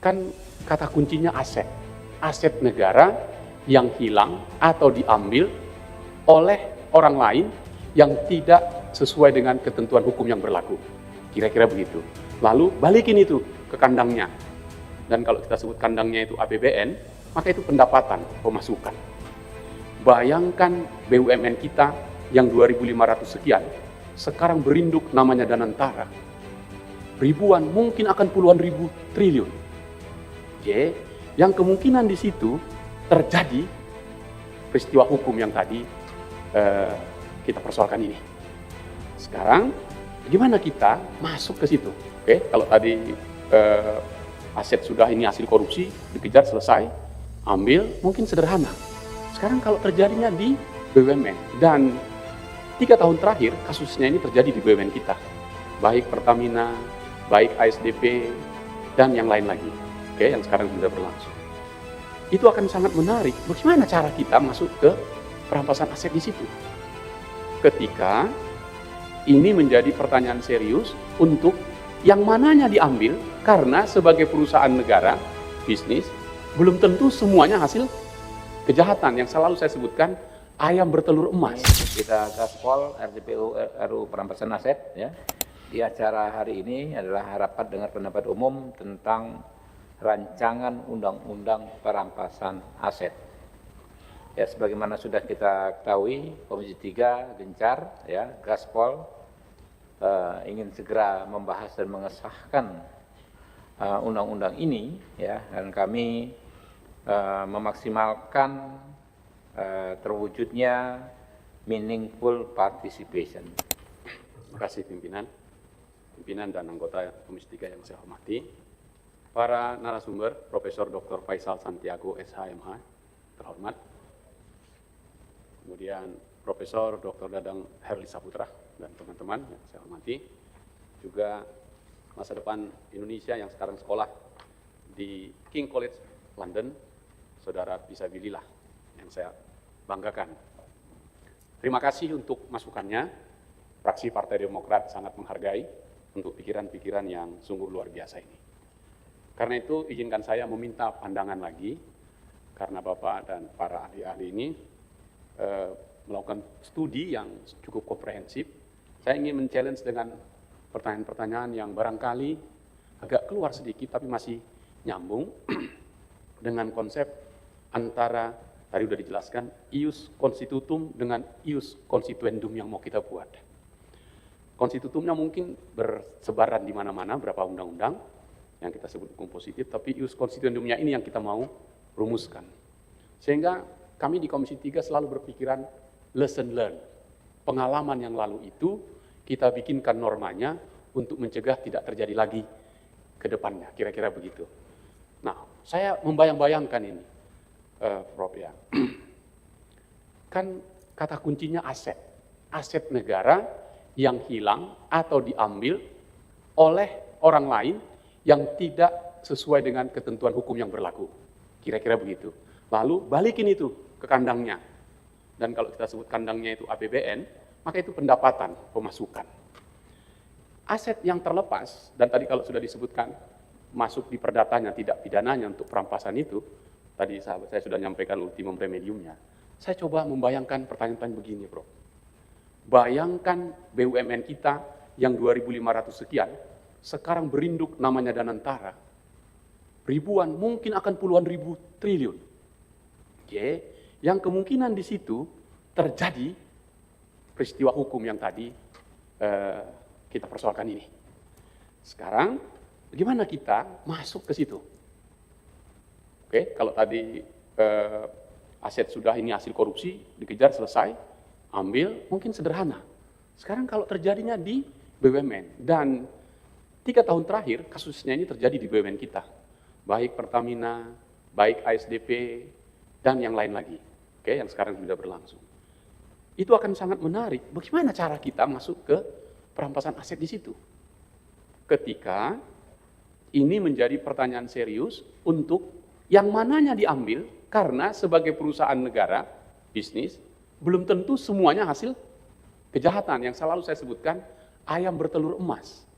Kan kata kuncinya aset. Aset negara yang hilang atau diambil oleh orang lain yang tidak sesuai dengan ketentuan hukum yang berlaku. Kira-kira begitu. Lalu balikin itu ke kandangnya. Dan kalau kita sebut kandangnya itu APBN, maka itu pendapatan, pemasukan. Bayangkan BUMN kita yang 2.500 sekian, sekarang berinduk namanya Danantara. Ribuan, mungkin akan puluhan ribu triliun. Oke, yang kemungkinan di situ terjadi peristiwa hukum yang tadi kita persoalkan ini. Sekarang, bagaimana kita masuk ke situ? Oke, kalau tadi aset sudah ini hasil korupsi, dikejar selesai, ambil, mungkin sederhana. Sekarang kalau terjadinya di BUMN, dan 3 tahun terakhir kasusnya ini terjadi di BUMN kita, baik Pertamina, baik ASDP, dan yang lain lagi. Oke, yang sekarang sudah berlangsung. Itu akan sangat menarik. Bagaimana cara kita masuk ke perampasan aset di situ? Ketika ini menjadi pertanyaan serius untuk yang mananya diambil, karena sebagai perusahaan negara, bisnis, belum tentu semuanya hasil kejahatan yang selalu saya sebutkan ayam bertelur emas. Kita gaspol RDPU RUU perampasan aset ya. Di acara hari ini adalah rapat dengar pendapat umum tentang rancangan undang-undang perampasan aset. Ya, sebagaimana sudah kita ketahui, Komisi 3 gencar ya, gaspol ingin segera membahas dan mengesahkan undang-undang ini ya, dan kami memaksimalkan terwujudnya meaningful participation. Terima kasih pimpinan dan anggota Komisi 3 yang saya hormati. Para narasumber, Profesor Dr. Faisal Santiago, SHMH, terhormat. Kemudian Profesor Dr. Dadang Herli Saputra dan teman-teman yang saya hormati. Juga masa depan Indonesia yang sekarang sekolah di King College London, Saudara Pisabilillah, yang saya banggakan. Terima kasih untuk masukannya. Fraksi Partai Demokrat sangat menghargai untuk pikiran-pikiran yang sungguh luar biasa ini. Karena itu izinkan saya meminta pandangan lagi, karena Bapak dan para ahli-ahli ini melakukan studi yang cukup komprehensif. Saya ingin men-challenge dengan pertanyaan-pertanyaan yang barangkali agak keluar sedikit tapi masih nyambung dengan konsep antara, tadi sudah dijelaskan, ius constitutum dengan ius constituendum yang mau kita buat. Konstitutumnya mungkin bersebaran di mana-mana, berapa undang-undang yang kita sebut hukum positif, tapi ius constituendumnya ini yang kita mau rumuskan. Sehingga kami di Komisi 3 selalu berpikiran lesson learned. Pengalaman yang lalu itu kita bikinkan normanya untuk mencegah tidak terjadi lagi ke depannya, kira-kira begitu. Nah, saya membayang-bayangkan ini, Prof. ya. Kan kata kuncinya aset. Aset negara yang hilang atau diambil oleh orang lain yang tidak sesuai dengan ketentuan hukum yang berlaku. Kira-kira begitu. Lalu balikin itu ke kandangnya. Dan kalau kita sebut kandangnya itu APBN, maka itu pendapatan, pemasukan. Aset yang terlepas, dan tadi kalau sudah disebutkan, masuk di perdatanya, tidak pidananya untuk perampasan itu, tadi sahabat saya sudah menyampaikan ultimum remediumnya. Saya coba membayangkan pertanyaan begini, Bro. Bayangkan BUMN kita yang 2.500 sekian, sekarang berinduk namanya Danantara. Ribuan, mungkin akan puluhan ribu triliun. Oke, yang kemungkinan di situ terjadi peristiwa hukum yang tadi kita persoalkan ini. Sekarang, bagaimana kita masuk ke situ? Oke, kalau tadi aset sudah ini hasil korupsi, dikejar selesai, ambil, mungkin sederhana. Sekarang kalau terjadinya di BUMN, dan 3 tahun terakhir kasusnya ini terjadi di BUMN kita, baik Pertamina, baik ASDP, dan yang lain lagi, oke, yang sekarang sudah berlangsung. Itu akan sangat menarik. Bagaimana cara kita masuk ke perampasan aset di situ? Ketika ini menjadi pertanyaan serius untuk yang mananya diambil, karena sebagai perusahaan negara, bisnis, belum tentu semuanya hasil kejahatan yang selalu saya sebutkan ayam bertelur emas.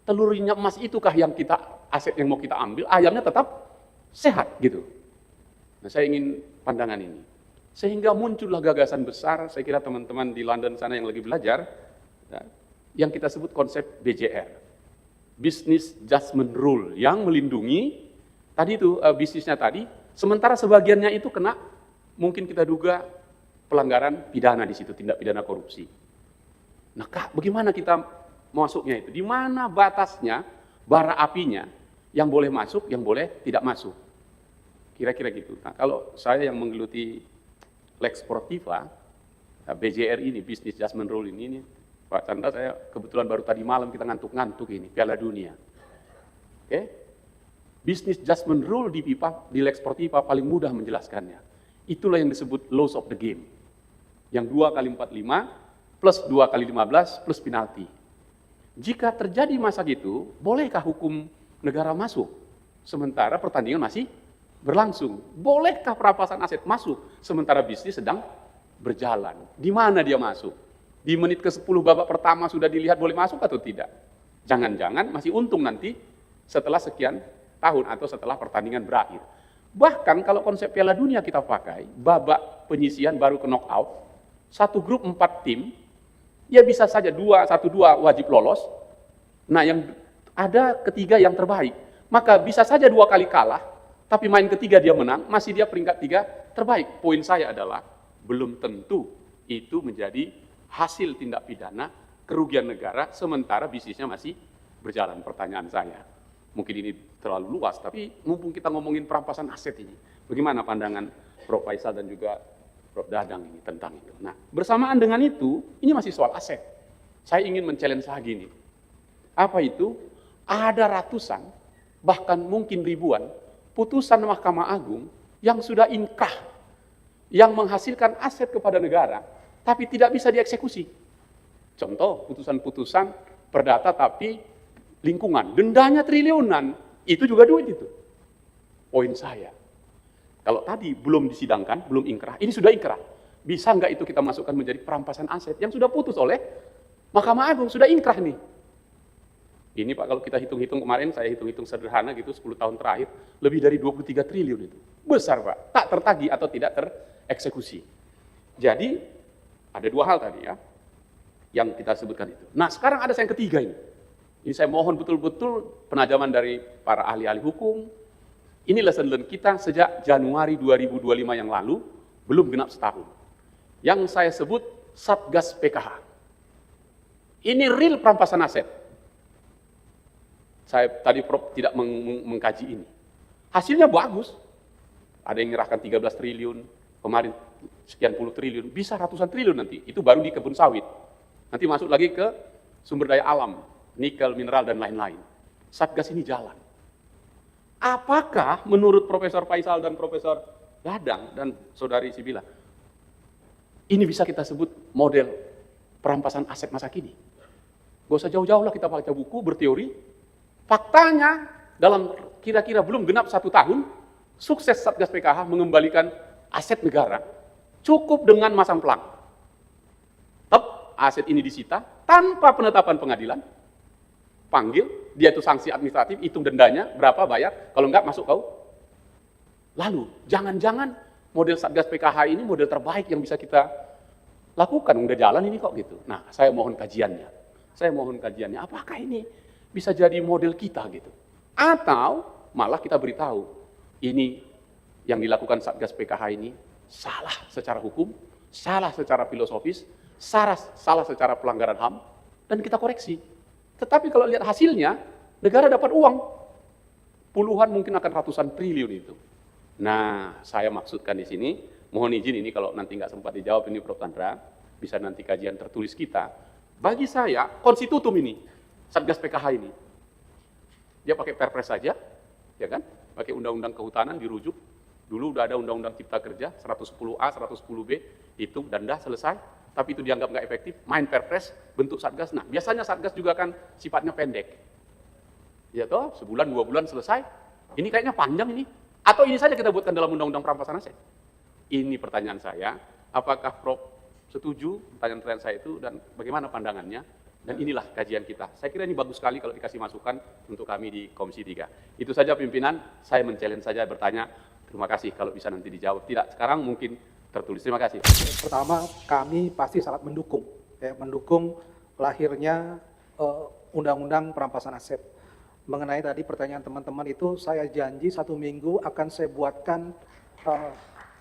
Telurnya emas itukah yang kita aset yang mau kita ambil, ayamnya tetap sehat gitu. Nah, saya ingin pandangan ini. Sehingga muncullah gagasan besar, saya kira teman-teman di London sana yang lagi belajar, ya, yang kita sebut konsep BJR, Business Judgment Rule, yang melindungi tadi itu bisnisnya tadi, sementara sebagiannya itu kena, mungkin kita duga pelanggaran pidana di situ, tindak pidana korupsi. Nah, bagaimana kita masuknya itu? Di mana batasnya, bara apinya, yang boleh masuk, yang boleh tidak masuk? Kira-kira gitu. Nah, kalau saya yang menggeluti Lex Sportiva, BJR ini, Business Judgment Rule ini, Pak Chandra, saya kebetulan baru tadi malam kita ngantuk-ngantuk ini, Piala Dunia. Oke? Business Judgment Rule di Lex Sportiva paling mudah menjelaskannya. Itulah yang disebut laws of the game. Yang 2 kali 45, plus 2 kali 15, plus penalti. Jika terjadi masa gitu, bolehkah hukum negara masuk? Sementara pertandingan masih berlangsung. Bolehkah perampasan aset masuk? Sementara bisnis sedang berjalan. Di mana dia masuk? Di menit ke-10 babak pertama sudah dilihat boleh masuk atau tidak? Jangan-jangan masih untung nanti setelah sekian tahun atau setelah pertandingan berakhir. Bahkan kalau konsep Piala Dunia kita pakai, babak penyisihan baru ke knockout, satu grup 4 tim, ya bisa saja 1-2 wajib lolos. Nah, yang ada ketiga yang terbaik. Maka bisa saja 2 kali kalah, tapi main ketiga dia menang, masih dia peringkat 3 terbaik. Poin saya adalah, belum tentu itu menjadi hasil tindak pidana kerugian negara, sementara bisnisnya masih berjalan. Pertanyaan saya, mungkin ini terlalu luas, tapi mumpung kita ngomongin perampasan aset ini, bagaimana pandangan Prof. Faisal dan juga Prof. Dadang ini tentang itu. Nah, bersamaan dengan itu, ini masih soal aset. Saya ingin men-challenge lagi nih. Apa itu? Ada ratusan, bahkan mungkin ribuan, putusan Mahkamah Agung yang sudah inkrah, yang menghasilkan aset kepada negara, tapi tidak bisa dieksekusi. Contoh, putusan-putusan perdata tapi lingkungan, dendanya triliunan, itu juga duit itu. Poin saya, kalau tadi belum disidangkan, belum inkrah, ini sudah inkrah. Bisa nggak itu kita masukkan menjadi perampasan aset yang sudah putus oleh Mahkamah Agung, sudah inkrah nih. Ini Pak, kalau kita hitung-hitung kemarin, saya hitung-hitung sederhana gitu, 10 tahun terakhir, lebih dari 23 triliun itu. Besar Pak, tak tertagih atau tidak tereksekusi. Jadi, ada 2 hal tadi ya, yang kita sebutkan itu. Nah, sekarang ada yang ketiga ini. Ini saya mohon betul-betul penajaman dari para ahli-ahli hukum. Ini lesson learned kita sejak Januari 2025 yang lalu, belum genap setahun. Yang saya sebut Satgas PKH. Ini real perampasan aset. Saya tadi Prof tidak mengkaji ini. Hasilnya bagus. Ada yang menyerahkan 13 triliun, kemarin sekian puluh triliun, bisa ratusan triliun nanti. Itu baru di kebun sawit. Nanti masuk lagi ke sumber daya alam, nikel, mineral, dan lain-lain. Satgas ini jalan. Apakah menurut Profesor Faisal dan Profesor Dadang dan Saudari Sibila, ini bisa kita sebut model perampasan aset masa kini? Gak usah jauh-jauh lah kita baca buku, berteori. Faktanya, dalam kira-kira belum genap 1 tahun, sukses Satgas PKH mengembalikan aset negara, cukup dengan masang pelang. Aset ini disita, tanpa penetapan pengadilan, panggil, dia itu sanksi administratif, hitung dendanya, berapa bayar, kalau enggak masuk kau. Lalu, jangan-jangan model Satgas PKH ini model terbaik yang bisa kita lakukan, udah jalan ini kok gitu. Nah, saya mohon kajiannya. Apakah ini bisa jadi model kita gitu? Atau malah kita beritahu, ini yang dilakukan Satgas PKH ini salah secara hukum, salah secara filosofis, salah secara pelanggaran HAM, dan kita koreksi. Tetapi kalau lihat hasilnya, negara dapat uang. Puluhan mungkin akan ratusan triliun itu. Nah, saya maksudkan di sini, mohon izin ini kalau nanti nggak sempat dijawab ini Prof. Chandra, bisa nanti kajian tertulis kita. Bagi saya, konstitutum ini, Satgas PKH ini, dia pakai perpres saja, ya kan? Pakai undang-undang kehutanan dirujuk. Dulu udah ada undang-undang cipta kerja, 110A, 110B, hitung, denda, selesai. Tapi itu dianggap nggak efektif, main perpres, bentuk Satgas. Nah, biasanya Satgas juga kan sifatnya pendek. Ya toh, sebulan, 2 bulan selesai. Ini kayaknya panjang ini. Atau ini saja kita buatkan dalam undang-undang perampasan aset. Ini pertanyaan saya, apakah Prof setuju pertanyaan saya itu dan bagaimana pandangannya Dan inilah kajian kita. Saya kira ini bagus sekali kalau dikasih masukan untuk kami di Komisi 3. Itu saja pimpinan, saya men-challenge saja bertanya. Terima kasih kalau bisa nanti dijawab. Tidak, sekarang mungkin tertulis. Terima kasih. Pertama, kami pasti sangat mendukung, mendukung lahirnya Undang-Undang Perampasan Aset. Mengenai tadi pertanyaan teman-teman itu, saya janji 1 minggu akan saya buatkan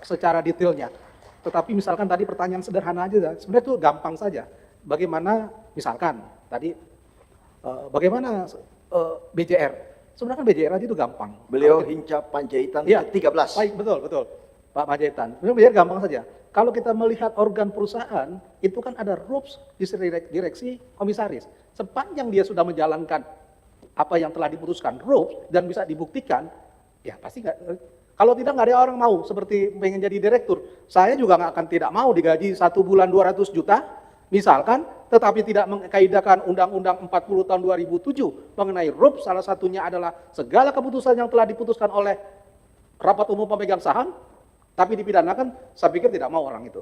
secara detailnya. Tetapi misalkan tadi pertanyaan sederhana aja, sebenarnya itu gampang saja. Bagaimana, misalkan tadi, bagaimana BJR? Sebenarnya kan BJR aja itu gampang. Beliau hinca Panjaitan Ya, ke-13. Baik, betul. Pak Panjaitan. Sebenarnya gampang saja. Kalau kita melihat organ perusahaan, itu kan ada rules direksi komisaris. Sepanjang dia sudah menjalankan apa yang telah diputuskan rules dan bisa dibuktikan, ya pasti nggak. Kalau tidak, nggak ada orang mau seperti pengen jadi direktur. Saya juga nggak akan tidak mau digaji 1 bulan 200 juta, misalkan, tetapi tidak mengkaidahkan Undang-Undang 40 tahun 2007 mengenai RUP, salah satunya adalah segala keputusan yang telah diputuskan oleh rapat umum pemegang saham, tapi dipidanakan, saya pikir tidak mau orang itu.